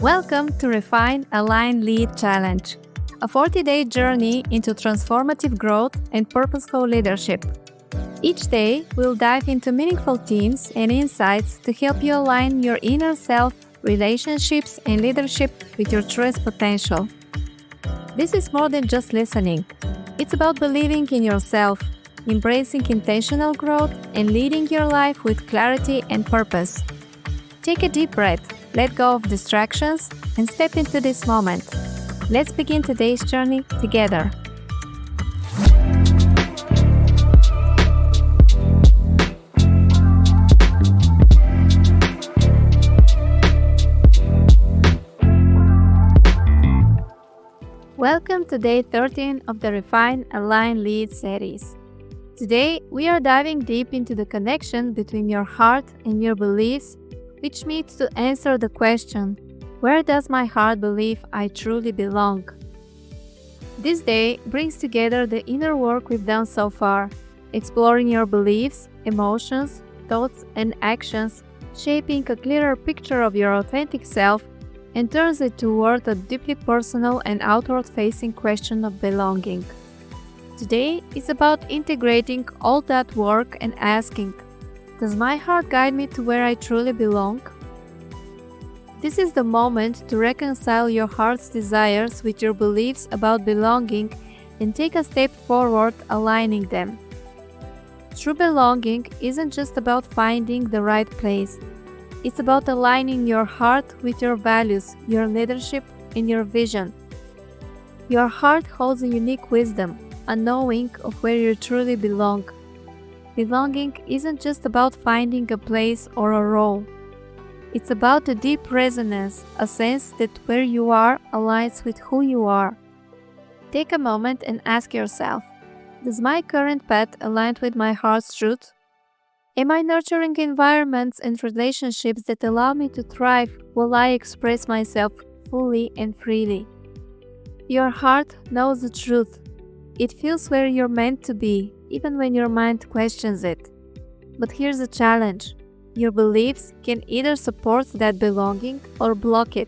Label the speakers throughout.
Speaker 1: Welcome to Refine, Align, Lead Challenge, a 40-day journey into transformative growth and purposeful leadership. Each day, we'll dive into meaningful themes and insights to help you align your inner self, relationships, and leadership with your truest potential. This is more than just listening. It's about believing in yourself, embracing intentional growth, and leading your life with clarity and purpose. Take a deep breath, let go of distractions, and step into this moment. Let's begin today's journey together. Welcome to day 13 of the Refine, Align, Lead series. Today, we are diving deep into the connection between your heart and your beliefs, which means to answer the question, where does my heart believe I truly belong? This day brings together the inner work we've done so far, exploring your beliefs, emotions, thoughts, and actions, shaping a clearer picture of your authentic self, and turns it toward a deeply personal and outward-facing question of belonging. Today is about integrating all that work and asking, does my heart guide me to where I truly belong? This is the moment to reconcile your heart's desires with your beliefs about belonging and take a step forward aligning them. True belonging isn't just about finding the right place. It's about aligning your heart with your values, your leadership, and your vision. Your heart holds a unique wisdom, a knowing of where you truly belong. Belonging isn't just about finding a place or a role. It's about a deep resonance, a sense that where you are aligns with who you are. Take a moment and ask yourself, does my current path align with my heart's truth? Am I nurturing environments and relationships that allow me to thrive while I express myself fully and freely? Your heart knows the truth. It feels where you're meant to be, even when your mind questions it. But here's the challenge. Your beliefs can either support that belonging or block it.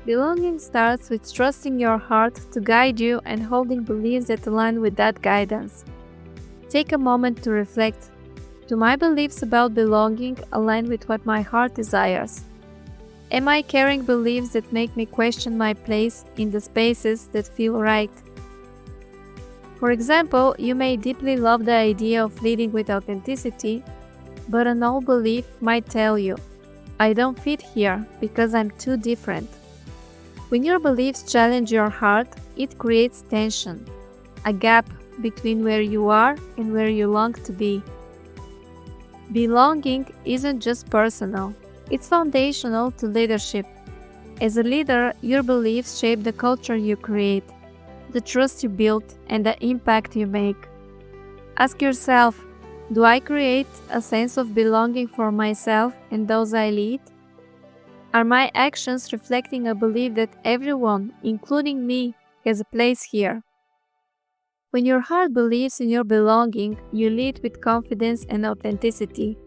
Speaker 1: Belonging starts with trusting your heart to guide you and holding beliefs that align with that guidance. Take a moment to reflect. Do my beliefs about belonging align with what my heart desires? Am I carrying beliefs that make me question my place in the spaces that feel right? For example, you may deeply love the idea of leading with authenticity, but an old belief might tell you, I don't fit here because I'm too different. When your beliefs challenge your heart, it creates tension, a gap between where you are and where you long to be. Belonging isn't just personal, it's foundational to leadership. As a leader, your beliefs shape the culture you create, the trust you build, and the impact you make. Ask yourself, do I create a sense of belonging for myself and those I lead? Are my actions reflecting a belief that everyone, including me, has a place here? When your heart believes in your belonging, you lead with confidence and authenticity,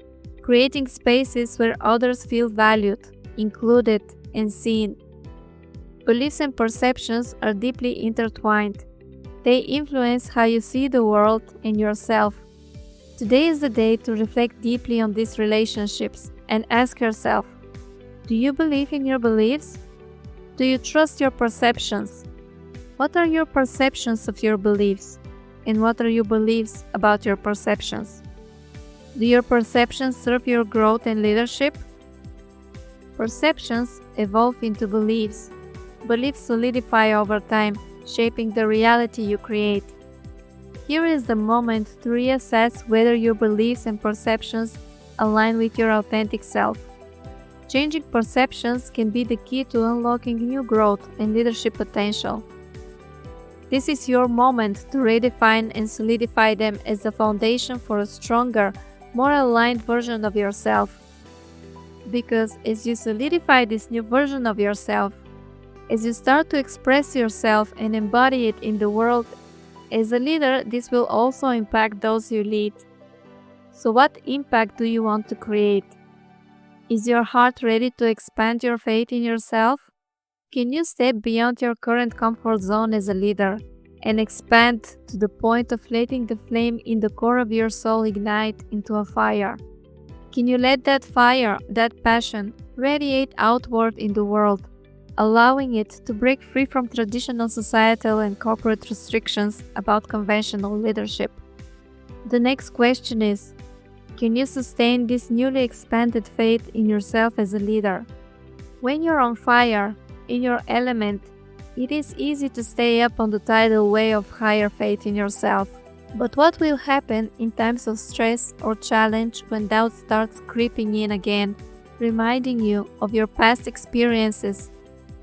Speaker 1: creating spaces where others feel valued, included, and seen. Beliefs and perceptions are deeply intertwined. They influence how you see the world and yourself. Today is the day to reflect deeply on these relationships and ask yourself, do you believe in your beliefs? Do you trust your perceptions? What are your perceptions of your beliefs? And what are your beliefs about your perceptions? Do your perceptions serve your growth and leadership? Perceptions evolve into beliefs. Beliefs solidify over time, shaping the reality you create. Here is the moment to reassess whether your beliefs and perceptions align with your authentic self. Changing perceptions can be the key to unlocking new growth and leadership potential. This is your moment to redefine and solidify them as the foundation for a stronger, more aligned version of yourself. Because as you solidify this new version of yourself, as you start to express yourself and embody it in the world, as a leader, this will also impact those you lead. So what impact do you want to create? Is your heart ready to expand your faith in yourself? Can you step beyond your current comfort zone as a leader and expand to the point of letting the flame in the core of your soul ignite into a fire? Can you let that fire, that passion, radiate outward in the world, allowing it to break free from traditional societal and corporate restrictions about conventional leadership? The next question is, can you sustain this newly expanded faith in yourself as a leader? When you're on fire, in your element, it is easy to stay up on the tidal wave of higher faith in yourself. But what will happen in times of stress or challenge when doubt starts creeping in again, reminding you of your past experiences,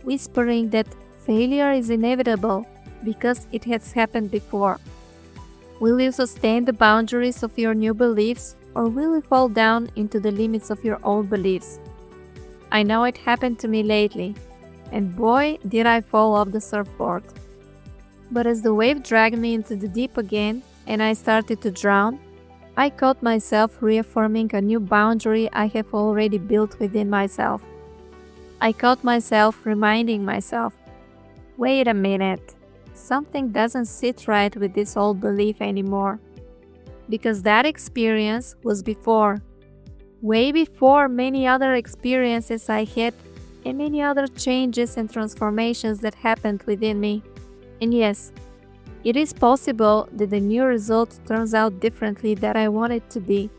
Speaker 1: whispering that failure is inevitable because it has happened before? Will you sustain the boundaries of your new beliefs, or will you fall down into the limits of your old beliefs? I know it happened to me lately, and boy, did I fall off the surfboard. But as the wave dragged me into the deep again, and I started to drown, I caught myself reaffirming a new boundary I have already built within myself. I caught myself reminding myself, wait a minute, something doesn't sit right with this old belief anymore. Because that experience was before, way before many other experiences I had and many other changes and transformations that happened within me. And yes, it is possible that the new result turns out differently than I want it to be,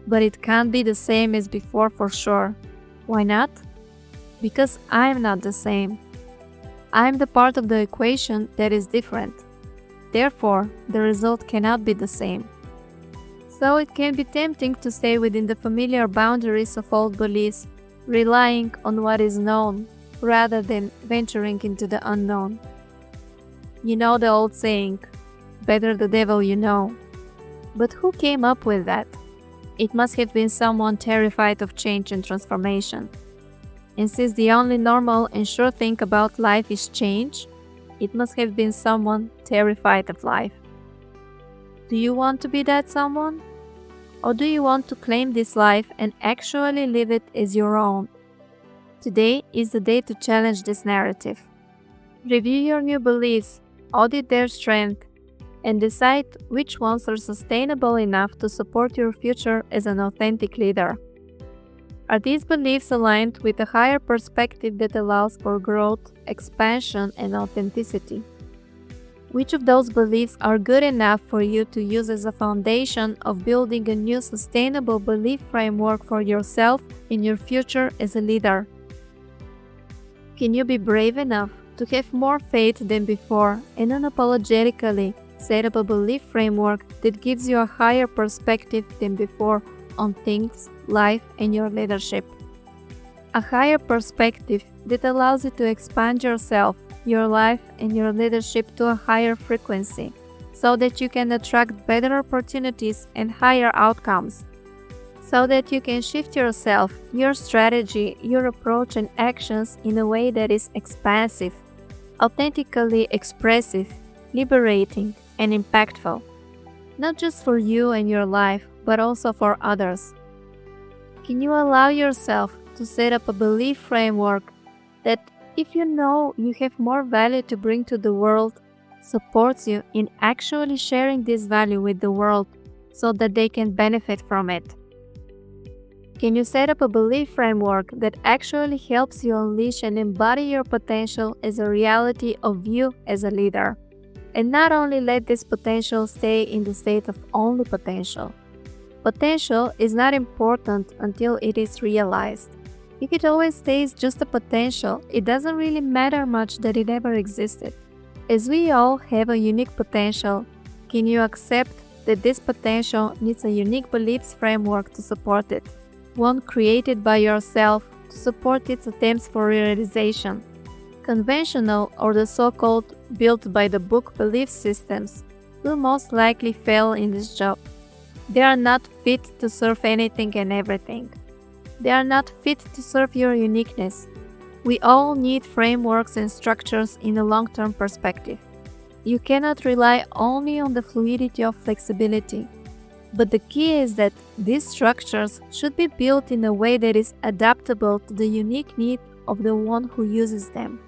Speaker 1: but it can't be the same as before for sure. Why not? Because I'm not the same. I'm the part of the equation that is different. Therefore, the result cannot be the same. So it can be tempting to stay within the familiar boundaries of old beliefs, relying on what is known rather than venturing into the unknown. You know the old saying, better the devil you know. But who came up with that? It must have been someone terrified of change and transformation. And since the only normal and sure thing about life is change, it must have been someone terrified of life. Do you want to be that someone? Or do you want to claim this life and actually live it as your own? Today is the day to challenge this narrative. Review your new beliefs, audit their strength, and decide which ones are sustainable enough to support your future as an authentic leader. Are these beliefs aligned with a higher perspective that allows for growth, expansion, and authenticity? Which of those beliefs are good enough for you to use as a foundation of building a new sustainable belief framework for yourself in your future as a leader? Can you be brave enough to have more faith than before and unapologetically set up a belief framework that gives you a higher perspective than before on things, life, and your leadership? A higher perspective that allows you to expand yourself, your life, and your leadership to a higher frequency, so that you can attract better opportunities and higher outcomes, so that you can shift yourself, your strategy, your approach and actions in a way that is expansive, authentically expressive, liberating, and impactful, not just for you and your life, but also for others. Can you allow yourself to set up a belief framework that, if you know you have more value to bring to the world, supports you in actually sharing this value with the world so that they can benefit from it? Can you set up a belief framework that actually helps you unleash and embody your potential as a reality of you as a leader? And not only let this potential stay in the state of only potential. Potential is not important until it is realized. If it always stays just a potential, it doesn't really matter much that it ever existed. As we all have a unique potential, can you accept that this potential needs a unique beliefs framework to support it? One created by yourself to support its attempts for realization. Conventional, or the so-called built by the book belief systems, will most likely fail in this job. They are not fit to serve anything and everything. They are not fit to serve your uniqueness. We all need frameworks and structures in a long-term perspective. You cannot rely only on the fluidity of flexibility. But the key is that these structures should be built in a way that is adaptable to the unique need of the one who uses them.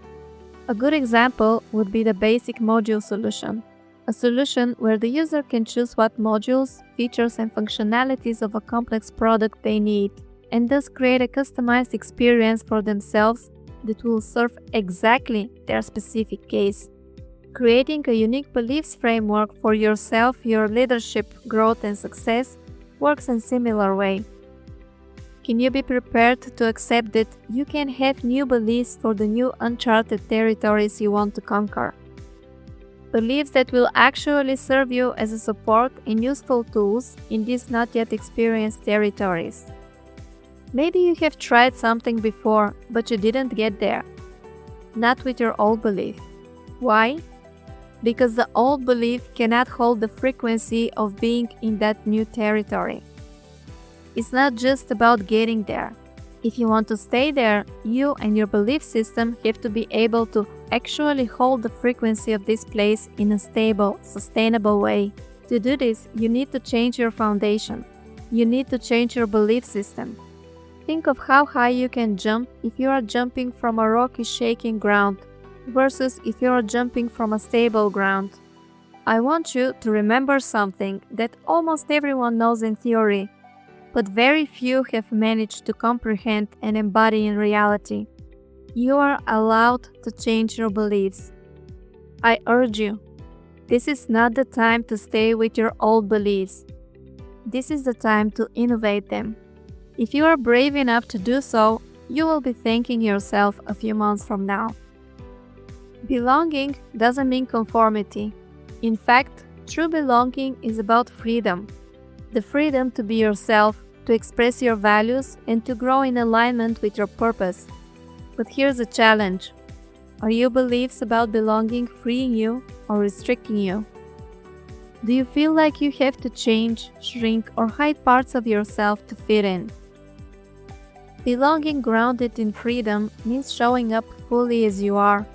Speaker 1: A good example would be the basic module solution, a solution where the user can choose what modules, features, and functionalities of a complex product they need, and thus create a customized experience for themselves that will serve exactly their specific case. Creating a unique beliefs framework for yourself, your leadership, growth, and success works in a similar way. Can you be prepared to accept that you can have new beliefs for the new uncharted territories you want to conquer? Beliefs that will actually serve you as a support and useful tools in these not yet experienced territories. Maybe you have tried something before, but you didn't get there. Not with your old belief. Why? Because the old belief cannot hold the frequency of being in that new territory. It's not just about getting there. If you want to stay there, you and your belief system have to be able to actually hold the frequency of this place in a stable, sustainable way. To do this, you need to change your foundation. You need to change your belief system. Think of how high you can jump if you are jumping from a rocky, shaking ground versus if you are jumping from a stable ground. I want you to remember something that almost everyone knows in theory, but very few have managed to comprehend and embody in reality. You are allowed to change your beliefs. I urge you, this is not the time to stay with your old beliefs. This is the time to innovate them. If you are brave enough to do so, you will be thanking yourself a few months from now. Belonging doesn't mean conformity. In fact, true belonging is about freedom. The freedom to be yourself, to express your values, and to grow in alignment with your purpose. But here's a challenge. Are your beliefs about belonging freeing you or restricting you? Do you feel like you have to change, shrink, or hide parts of yourself to fit in? Belonging grounded in freedom means showing up fully as you are.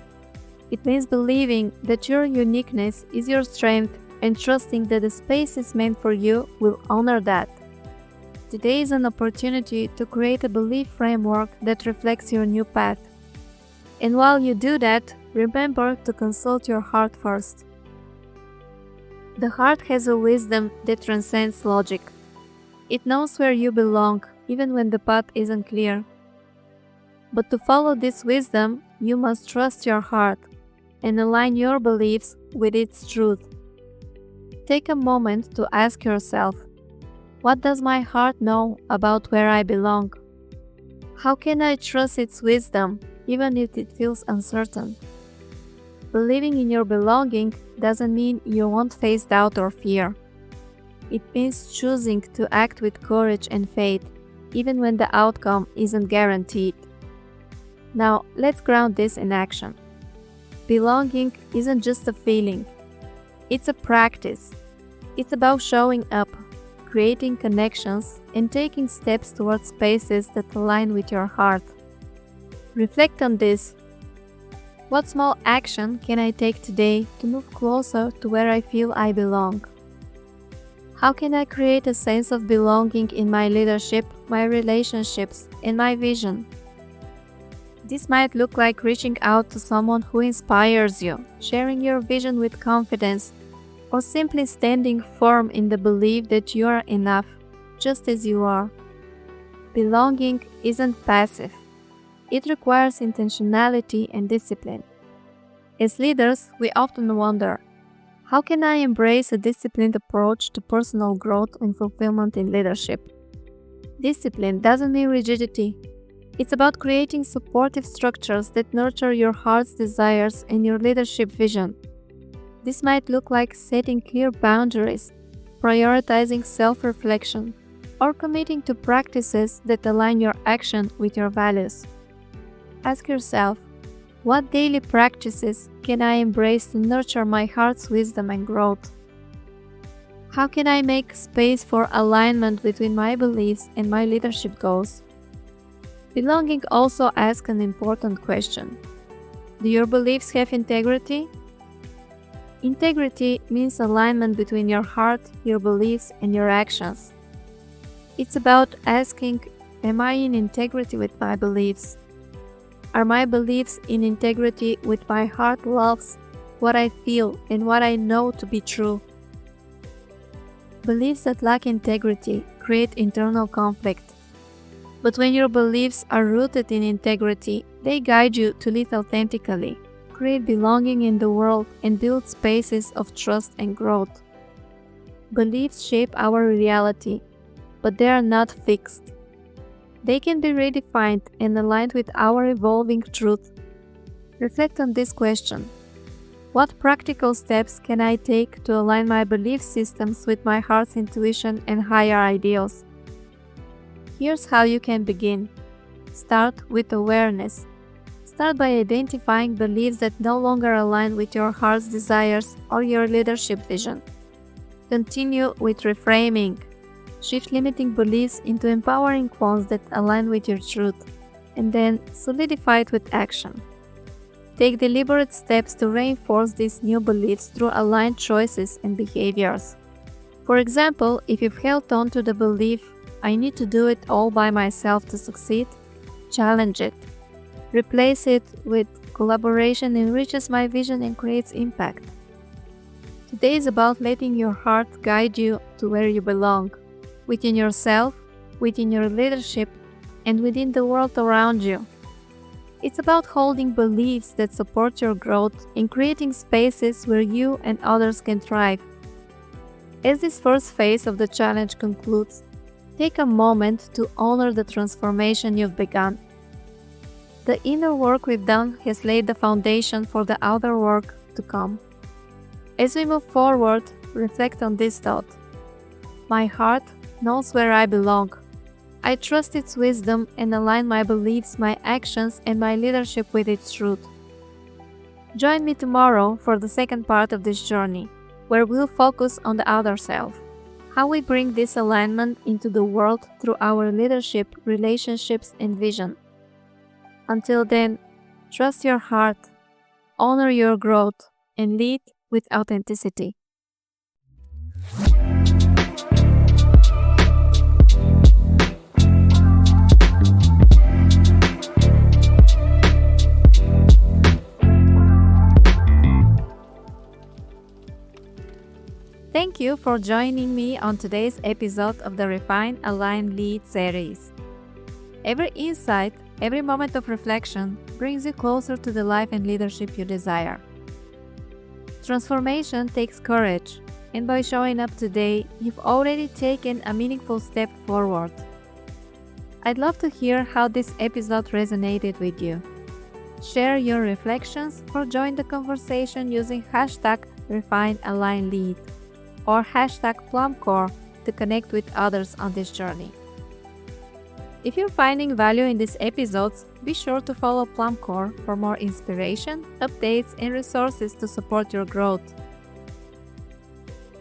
Speaker 1: It means believing that your uniqueness is your strength and trusting that the space is meant for you will honor that. Today is an opportunity to create a belief framework that reflects your new path. And while you do that, remember to consult your heart first. The heart has a wisdom that transcends logic. It knows where you belong, even when the path isn't clear. But to follow this wisdom, you must trust your heart and align your beliefs with its truth. Take a moment to ask yourself, what does my heart know about where I belong? How can I trust its wisdom, even if it feels uncertain? Believing in your belonging doesn't mean you won't face doubt or fear. It means choosing to act with courage and faith, even when the outcome isn't guaranteed. Now, let's ground this in action. Belonging isn't just a feeling. It's a practice. It's about showing up, creating connections, and taking steps towards spaces that align with your heart. Reflect on this. What small action can I take today to move closer to where I feel I belong? How can I create a sense of belonging in my leadership, my relationships, and my vision? This might look like reaching out to someone who inspires you, sharing your vision with confidence, or simply standing firm in the belief that you are enough, just as you are. Belonging isn't passive. It requires intentionality and discipline. As leaders, we often wonder, how can I embrace a disciplined approach to personal growth and fulfillment in leadership? Discipline doesn't mean rigidity. It's about creating supportive structures that nurture your heart's desires and your leadership vision. This might look like setting clear boundaries, prioritizing self-reflection, or committing to practices that align your action with your values. Ask yourself, what daily practices can I embrace to nurture my heart's wisdom and growth? How can I make space for alignment between my beliefs and my leadership goals? Belonging also asks an important question. Do your beliefs have integrity? Integrity means alignment between your heart, your beliefs, and your actions. It's about asking, am I in integrity with my beliefs? Are my beliefs in integrity with my heart loves what I feel and what I know to be true? Beliefs that lack integrity create internal conflict. But when your beliefs are rooted in integrity, they guide you to live authentically, create belonging in the world, and build spaces of trust and growth. Beliefs shape our reality, but they are not fixed. They can be redefined and aligned with our evolving truth. Reflect on this question. What practical steps can I take to align my belief systems with my heart's intuition and higher ideals? Here's how you can begin. Start with awareness. Start by identifying beliefs that no longer align with your heart's desires or your leadership vision. Continue with reframing. Shift limiting beliefs into empowering ones that align with your truth, and then solidify it with action. Take deliberate steps to reinforce these new beliefs through aligned choices and behaviors. For example, if you've held on to the belief, I need to do it all by myself to succeed, challenge it. Replace it with collaboration enriches my vision and creates impact. Today is about letting your heart guide you to where you belong, within yourself, within your leadership, and within the world around you. It's about holding beliefs that support your growth and creating spaces where you and others can thrive. As this first phase of the challenge concludes, take a moment to honor the transformation you've begun. The inner work we've done has laid the foundation for the outer work to come. As we move forward, reflect on this thought. My heart knows where I belong. I trust its wisdom and align my beliefs, my actions, and my leadership with its truth. Join me tomorrow for the second part of this journey, where we'll focus on the outer self, how we bring this alignment into the world through our leadership, relationships, and vision. Until then, trust your heart, honor your growth, and lead with authenticity. Thank you for joining me on today's episode of the Refine, Align, Lead series. Every insight, every moment of reflection brings you closer to the life and leadership you desire. Transformation takes courage, and by showing up today, you've already taken a meaningful step forward. I'd love to hear how this episode resonated with you. Share your reflections or join the conversation using hashtag #RefineAlignLead or hashtag PlamCore to connect with others on this journey. If you're finding value in these episodes, be sure to follow PlamCore for more inspiration, updates, and resources to support your growth.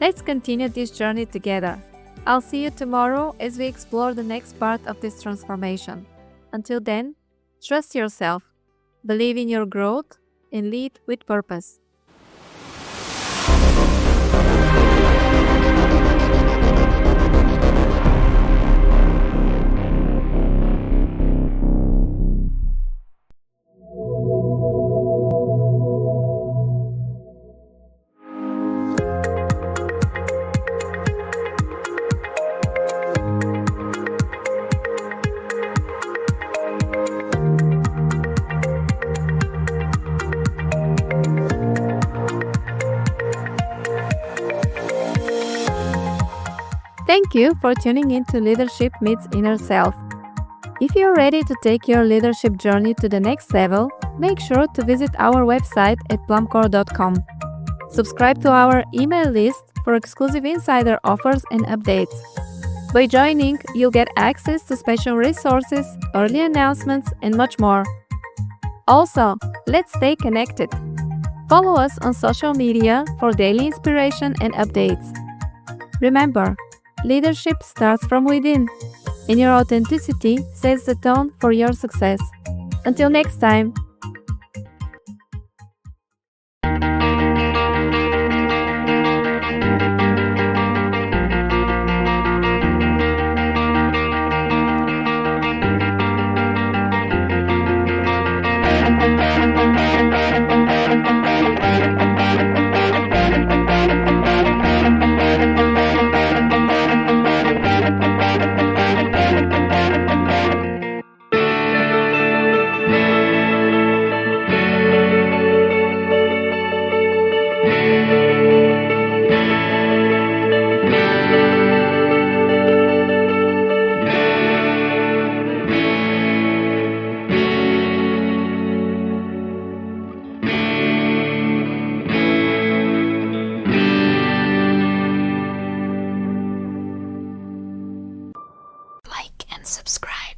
Speaker 1: Let's continue this journey together. I'll see you tomorrow as we explore the next part of this transformation. Until then, trust yourself, believe in your growth, and lead with purpose. Thank you for tuning in to Leadership Meets Inner Self. If you're ready to take your leadership journey to the next level, make sure to visit our website at PlamCore.com. Subscribe to our email list for exclusive insider offers and updates. By joining, you'll get access to special resources, early announcements, and much more. Also, let's stay connected. Follow us on social media for daily inspiration and updates. Remember, leadership starts from within, and your authenticity sets the tone for your success. Until next time.
Speaker 2: subscribe.